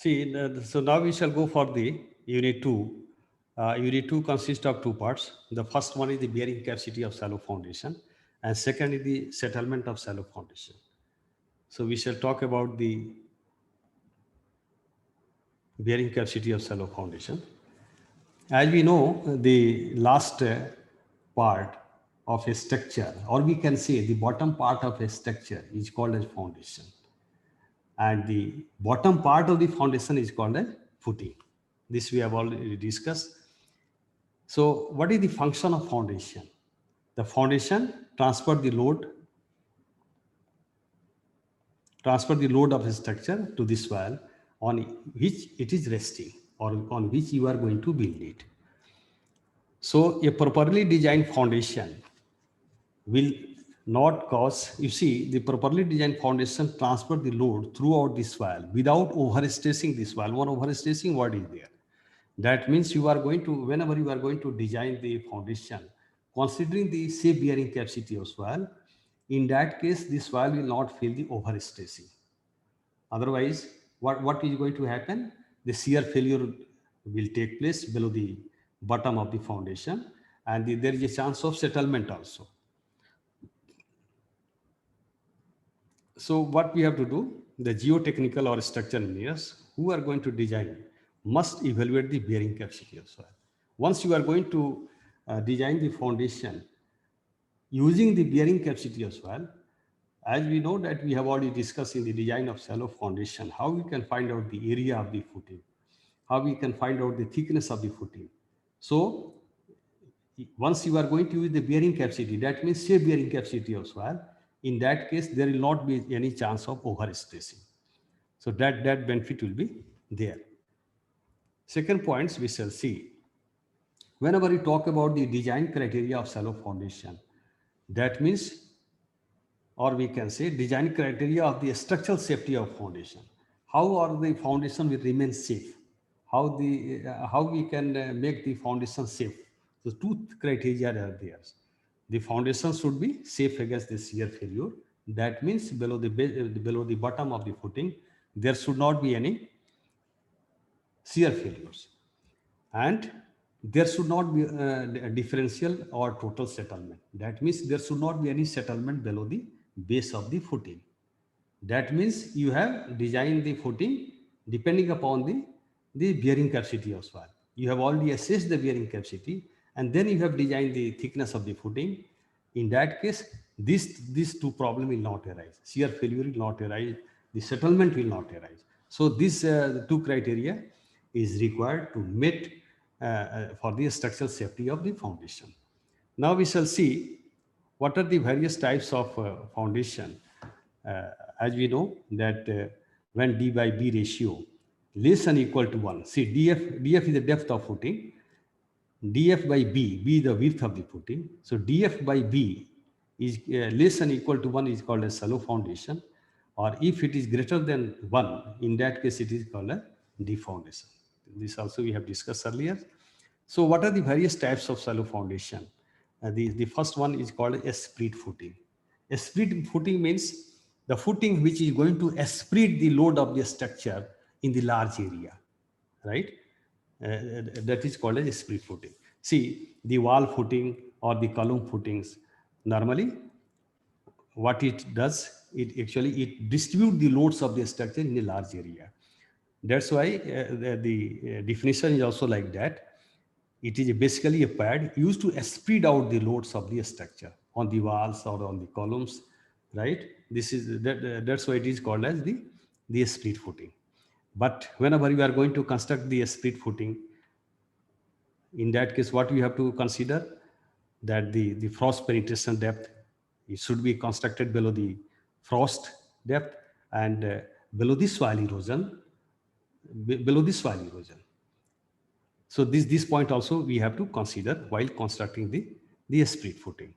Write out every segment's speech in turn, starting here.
See, so now we shall go for the unit 2. Unit 2 consists of two parts. The first one is the bearing capacity of shallow foundation, and second is the settlement of shallow foundation. So we shall talk about the bearing capacity of shallow foundation. As we know, the last part of a structure, or we can say the bottom part of a structure, is called as foundation. And the bottom part of the foundation is called as footing. This we have already discussed. So what is the function of foundation? The foundation transfer the load of a structure to the soil on which it is resting or on which you are going to build it. So a properly designed foundation will not cause, you see, the properly designed foundation transfer the load throughout the soil without overstressing the soil. One overstressing word is there. That means you are going to, whenever you are going to design the foundation, considering the safe bearing capacity of soil, in that case, the soil will not feel the overstressing. Otherwise, what is going to happen? The shear failure will take place below the bottom of the foundation, and there is a chance of settlement also. So what we have to do, the geotechnical or structural engineers who are going to design must evaluate the bearing capacity of soil. Once you are going to design the foundation using the bearing capacity of soil, as we know that we have already discussed in the design of shallow foundation, how we can find out the area of the footing, how we can find out the thickness of the footing. So once you are going to use the bearing capacity, that means safe bearing capacity of soil, in that case, there will not be any chance of overstressing. So that benefit will be there. Second points we shall see. Whenever we talk about the design criteria of shallow foundation, that means, or we can say design criteria of the structural safety of foundation. How are the foundation will remain safe? How we can make the foundation safe? So two criteria are there. The foundation should be safe against the shear failure. That means below the bottom of the footing, there should not be any shear failures, and there should not be a differential or total settlement. That means there should not be any settlement below the base of the footing. That means you have designed the footing depending upon the bearing capacity of soil. You have already assessed the bearing capacity, and then you have designed the thickness of the footing. In that case, these two problems will not arise. Shear failure will not arise. The settlement will not arise. So these two criteria is required to meet for the structural safety of the foundation. Now we shall see what are the various types of foundation. Uh, as we know that when D by B ratio less than equal to 1, see df is the depth of footing, df by b is the width of the footing. So df by b is less than equal to 1 is called a shallow foundation, or if it is greater than 1, in that case it is called a deep foundation. This also we have discussed earlier. So what are the various types of shallow foundation? The first one is called a split footing. A split footing means the footing which is going to split the load of the structure in the large area, right? That is called as a split footing. See, the wall footing or the column footings, normally what it does, it distributes the loads of the structure in a large area. That's why the definition is also like that. It is basically a pad used to spread out the loads of the structure on the walls or on the columns, right? That's why it is called as the split footing. But whenever you are going to construct the split footing, in that case, what you have to consider, that the frost penetration depth, it should be constructed below the frost depth, and below the soil erosion, So this point also we have to consider while constructing the split footing.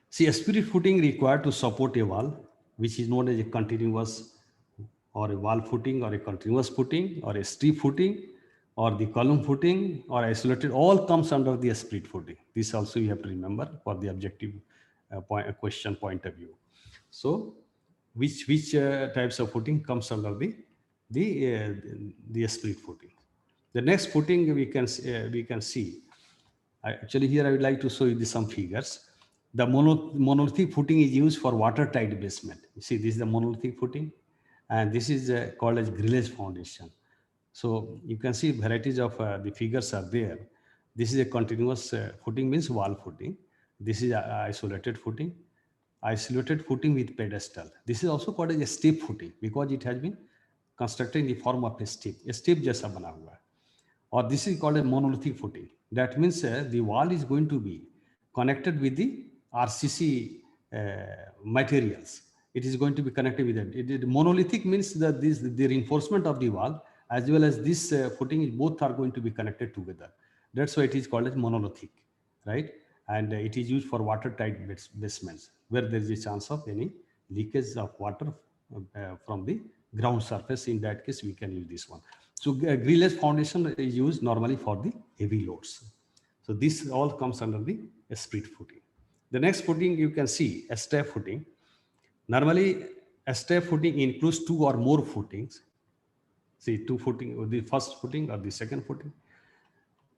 See, a split footing required to support a wall, which is known as a continuous or a wall footing or a continuous footing or a strip footing or the column footing or isolated, all comes under the split footing. This also you have to remember for the objective question point of view. So which types of footing comes under the split footing. The next footing we can see. Actually, here I would like to show you some figures. The monolithic footing is used for watertight basement. You see, this is the monolithic footing, and this is called as grillage foundation. So you can see varieties of the figures are there. This is a continuous footing, means wall footing. This is isolated footing. Isolated footing with pedestal. This is also called as a steep footing because it has been constructed in the form of a steep जैसा बना हुआ है. Or this is called a monolithic footing. That means the wall is going to be connected with the RCC materials. It is going to be connected with it. Monolithic means that the reinforcement of the wall as well as this footing, both are going to be connected together. That's why it is called as monolithic, right? And it is used for watertight basements where there is a chance of any leakage of water from the ground surface. In that case, we can use this one. So grillage foundation is used normally for the heavy loads. So this all comes under the split footing. The next footing you can see a step footing. Normally a step footing includes two or more footings. See, two footing, the first footing or the second footing,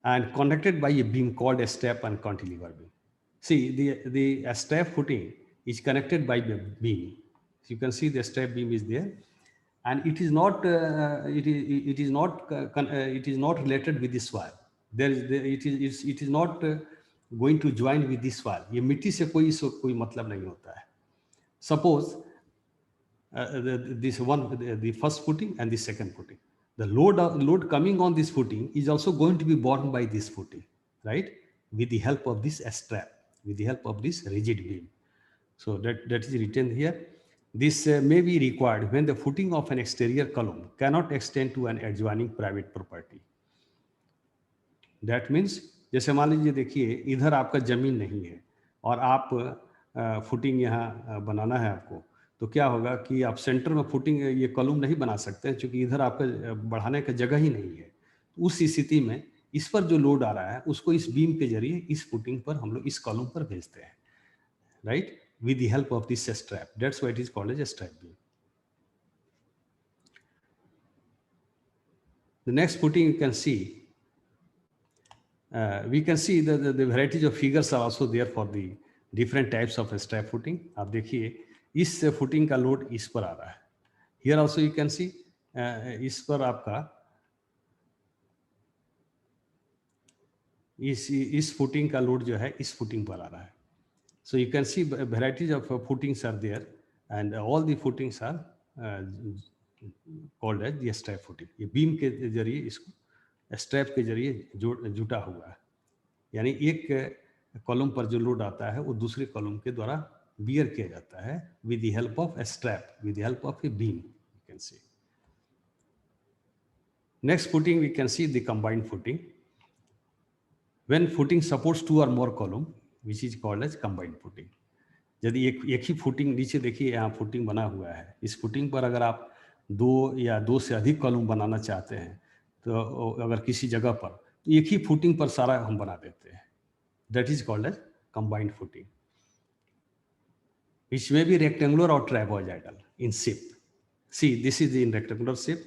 and connected by a beam called a step and cantilever beam. See, the step footing is connected by the beam. So you can see the step beam is there, and it is not it is not related with the soil. It is not going to join with the soil. ये मिट्टी से कोई मतलब नहीं होता है. Suppose the first footing and the second footing. The load coming on this footing is also going to be borne by this footing, right? With the help of this strap, with the help of this rigid beam. So that is written here. This may be required when the footing of an exterior column cannot extend to an adjoining private property. That means, जैसे मान लीजिए देखिए इधर आपका जमीन नहीं है और आप फुटिंग यहाँ बनाना है आपको, तो क्या होगा कि आप सेंटर में फुटिंग ये कॉलम नहीं बना सकते हैं क्योंकि इधर आपका बढ़ाने का जगह ही नहीं है. उस स्थिति में इस पर जो लोड आ रहा है उसको इस बीम के जरिए इस फुटिंग पर हम लोग इस कॉलम पर भेजते हैं, right, with the help of this strap. That's why it is called as a strap beam. The next footing you can see, we can see the varieties of figures are also there for the different types of strap footing. आप देखिए इस footing का load इस पर आ रहा है. Here also you can see इस पर आपका इस फुटिंग का लोड जो है इस फुटिंग पर आ रहा है. So you can see varieties of footings are there, and all the footings are called as the strap footing. ये बीम के जरिए इसको स्ट्रैप के जरिए जुटा हुआ है, यानी एक कॉलम पर जो लोड आता है वो दूसरे कॉलम के द्वारा बियर किया जाता है with the help of a strap, with the help of a beam, you can see. Next footing we can see the combined footing. When footing supports two or more column, which is called as combined footing. यदि एक ही footing, नीचे देखिए यहाँ footing बना हुआ है, इस footing पर अगर आप दो से अधिक कॉलम बनाना चाहते हैं तो अगर किसी जगह पर, तो एक ही फुटिंग पर सारा हम बना देते हैं. That is called as combined footing, which may be rectangular or trapezoidal in shape. See, this is in rectangular shape.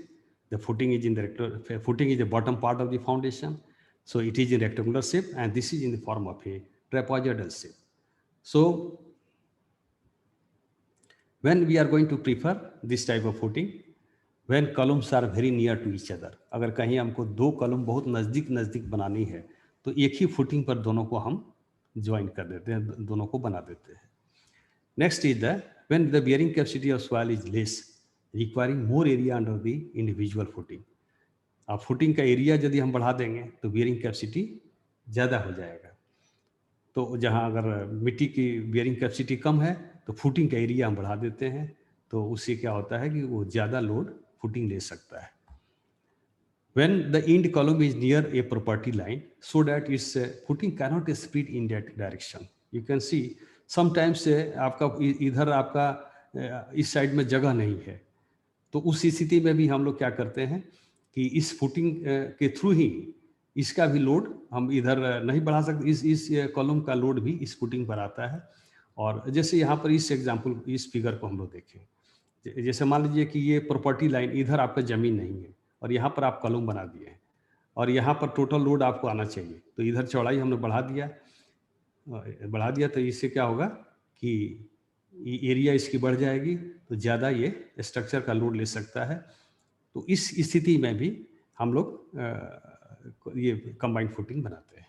The footing is in the footing is the bottom part of the foundation, so it is in rectangular shape, and this is in the form of a trapezoidal shape. So when we are going to prefer this type of footing, when columns are very near to each other, अगर कहीं हमको दो column बहुत नज़दीक बनानी है तो एक ही फुटिंग पर दोनों को हम ज्वाइन कर देते हैं, दोनों को बना देते हैं. Next is when the bearing capacity of soil is less, requiring more area under the individual footing. अब फुटिंग का एरिया यदि हम बढ़ा देंगे तो बियरिंग कैपेसिटी ज़्यादा हो जाएगा. तो जहाँ अगर मिट्टी की बियरिंग कैपेसिटी कम है तो फुटिंग का एरिया हम बढ़ा देते हैं, तो उससे क्या होता है कि वो ज़्यादा लोड फुटिंग ले सकता है. When the end column is near a property line, so that its footing cannot split in that direction. You can see sometimes आपका इधर आपका इस साइड में जगह नहीं है, तो उस स्थिति में भी हम लोग क्या करते हैं कि इस फुटिंग के थ्रू ही इसका भी लोड हम इधर नहीं बढ़ा सकते, इस कॉलम का लोड भी इस फुटिंग पर आता है. और जैसे यहाँ पर इस एग्जांपल, इस फिगर को हम लोग देखें, जैसे मान लीजिए कि ये प्रॉपर्टी लाइन, इधर आपका ज़मीन नहीं है और यहाँ पर आप कॉलम बना दिए हैं और यहाँ पर टोटल लोड आपको आना चाहिए, तो इधर चौड़ाई हमने बढ़ा दिया तो इससे क्या होगा कि एरिया इसकी बढ़ जाएगी, तो ज़्यादा ये स्ट्रक्चर का लोड ले सकता है। तो इस स्थिति में भी हम लोग ये कंबाइंड फुटिंग बनाते हैं।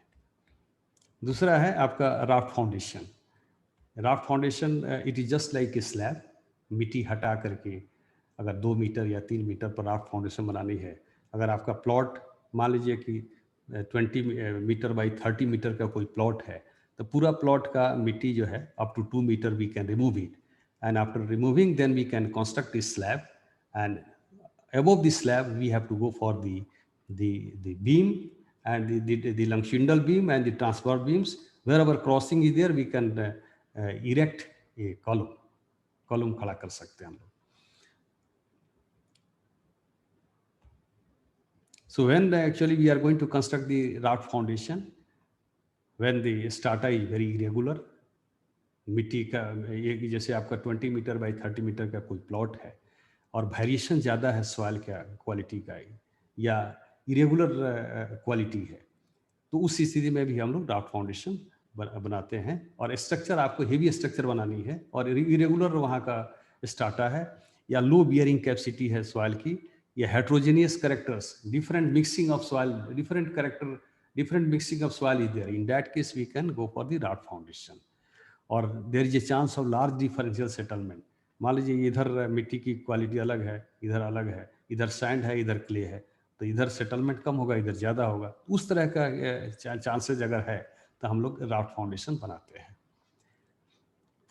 दूसरा है आपका raft foundation. Raft foundation it is just like a slab, मिट्टी हटा करके अगर 2 मीटर या 3 मीटर पर राफ्ट फाउंडेशन बनानी है, अगर आपका प्लॉट मान लीजिए कि 20 मीटर बाई 30 मीटर का कोई प्लॉट है, तो पूरा प्लॉट का मिट्टी जो है up to 2 metre we can remove it, and after removing then we can construct this slab, and above the slab we have to go for the beam and the longitudinal beam and the transverse beams. Wherever crossing is there we can erect a column खड़ा कर सकते हैं हम लोग. So when actually we are going to construct the raft foundation, when the strata is very irregular, मिट्टी का ये जैसे आपका 20 मीटर बाई 30 मीटर का कोई प्लॉट है और वेरिएशन ज़्यादा है सॉइल का क्वालिटी का या इरेगुलर क्वालिटी है, तो उस स्थिति में भी हम लोग राफ्ट फाउंडेशन बनाते हैं। और स्ट्रक्चर आपको हेवी स्ट्रक्चर बनानी है और इरेगुलर वहाँ का स्टार्टा है या लो बियरिंग कैपेसिटी है सॉइल की या heterogeneous characters, different mixing of soil, different character, different mixing of soil is there, in that case we can go for the raft foundation. और there is a chance of large differential settlement. मान लीजिए इधर मिट्टी की quality अलग है, इधर अलग है, इधर सैंड है, इधर क्ले है, तो इधर सेटलमेंट कम होगा, इधर ज़्यादा होगा, उस तरह का चांसेज अगर है तो हम लोग राफ्ट फाउंडेशन बनाते हैं।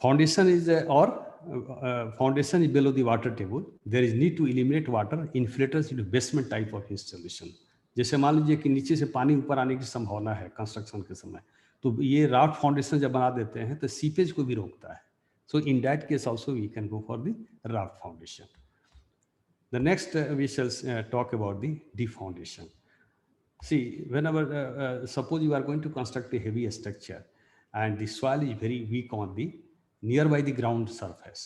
फाउंडेशन इज और foundation is below the water table, there is need to eliminate water inflators in basement type of installation. जैसे मान लीजिए कि नीचे से पानी ऊपर आने की संभावना है कंस्ट्रक्शन के समय, तो ये राफ्ट फाउंडेशन जब बना देते हैं तो सीपेज को भी रोकता है। So in that case also we can go for the raft foundation. The next we shall talk about the deep foundation. See, whenever suppose you are going to construct a heavy structure and the soil is very weak on the nearby the ground surface,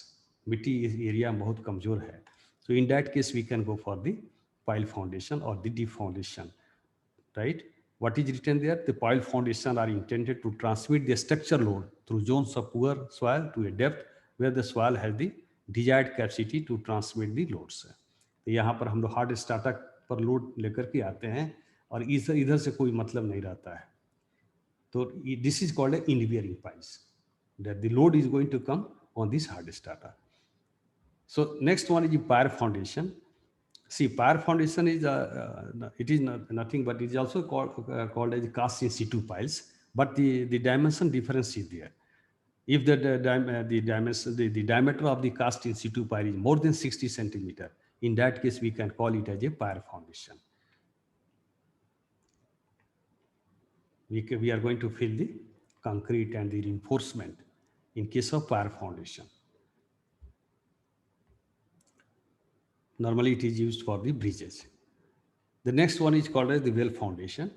मिट्टी इस area में बहुत कमजोर है, so in that case we can go for the pile foundation or the deep foundation, right? What is written there? The pile foundation are intended to transmit the structure load through zones of poor soil to a depth where the soil has the desired capacity to transmit the loads. तो यहाँ पर हम लोग hard स्टार्टा पर load लेकर के आते हैं और इधर इधर से कोई मतलब नहीं रहता है, तो this is called a end bearing piles, that the load is going to come on this hard strata. So next one is the pyre foundation. See, pyre foundation is it is nothing but it is also called as cast in situ piles, but the dimension difference is there. If the diameter of the cast in situ pile is more than 60 centimeter, in that case we can call it as a pyre foundation. We are going to fill the concrete and the reinforcement in case of pyre foundation. Normally it is used for the bridges. The next one is called as the well foundation.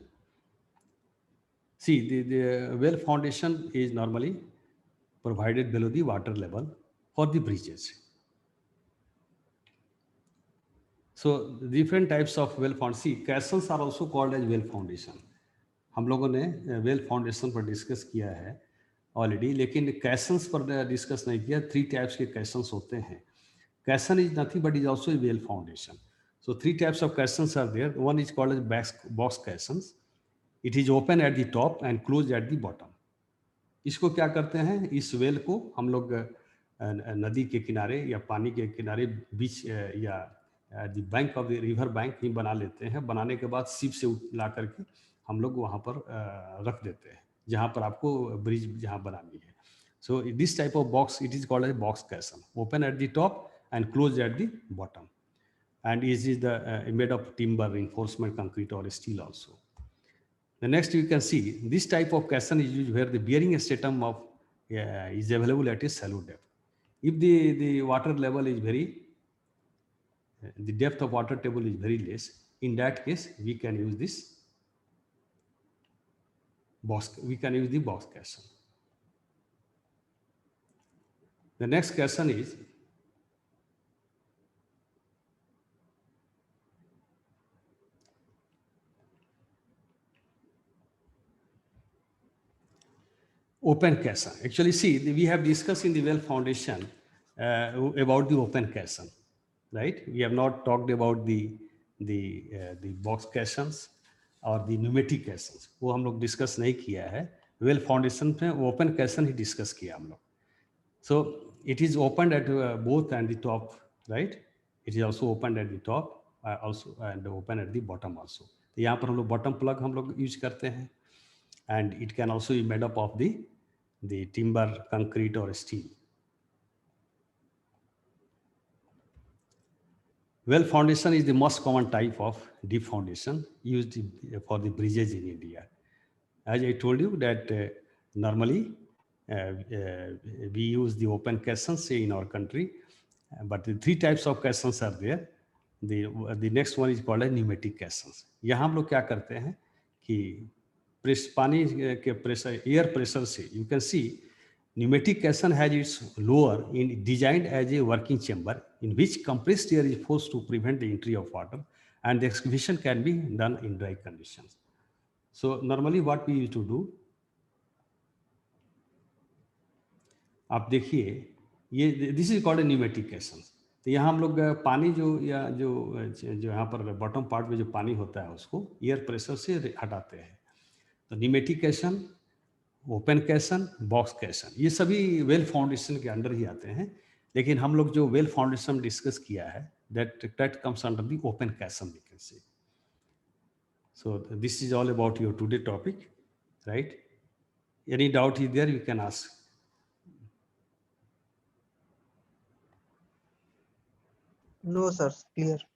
See, the well foundation is normally provided below the water level for the bridges. So different types of well foundation. See, castles are also called as well foundation. हम लोगों ने well foundation पर discuss किया है already, लेकिन कैसन्स पर discuss नहीं किया. 3 टाइप्स के कैसन्स होते हैं. Caisson is nothing but is also a well foundation. So 3 types of caissons are there. One is called as box caissons. It is open at the top and close at the bottom. इसको क्या करते हैं, इस well को हम लोग नदी के किनारे या पानी के किनारे बीच या the bank of the river bank ही बना लेते हैं. बनाने के बाद शिप से ला करके हम लोग वहाँ पर रख देते हैं जहाँ पर आपको ब्रिज जहाँ बनानी है. So this type of box it is called as box caisson, open at the top and closed at the bottom, and is the made of timber, reinforcement concrete or steel also. The next you can see this type of caisson is used where the bearing stratum of is available at a shallow depth. If the water level is very the depth of water table is very less, in that case we can use this box, we can use the box caisson. The next caisson is open question. Actually, see, we have discussed in the well foundation about the open question, right? We have not talked about the box questions और the pneumatic questions. वो हम लोग discuss नहीं किया है. Well foundation पे open question ही discuss किया हम लोग. So it is opened at both and the top, right? It is also opened at the top, also and open at the bottom also. तो यहाँ पर हम लोग bottom plug हम लोग यूज करते हैं, and it can also be made up of the timber, concrete or steel. Well foundation is the most common type of deep foundation used for the bridges in India. As I told you that normally we use the open questions in our country, but the three types of questions are there. The next one is called a pneumatic questions. यहाँ हम लोग क्या करते हैं कि पानी के pressure, air pressure से, you can see pneumatic question has its lower in designed as a working chamber in which compressed air is forced to prevent the entry of water, and the excavation can be done in dry conditions. So normally what we used to do, आप देखिए ये this is called pneumatic question. तो यहाँ हम लोग पानी जो या जो यहाँ पर बॉटम पार्ट में जो पानी होता है उसको एयर प्रेशर से हटाते हैं. तो pneumatic question, open question, box question, ये सभी वेल फाउंडेशन के अंडर ही आते हैं. लेकिन हम लोग जो वेल फाउंडेशन डिस्कस किया है that comes under the open question we can say. So this is all about your today topic, right? Any doubt is there, you can ask. No, sir. Clear.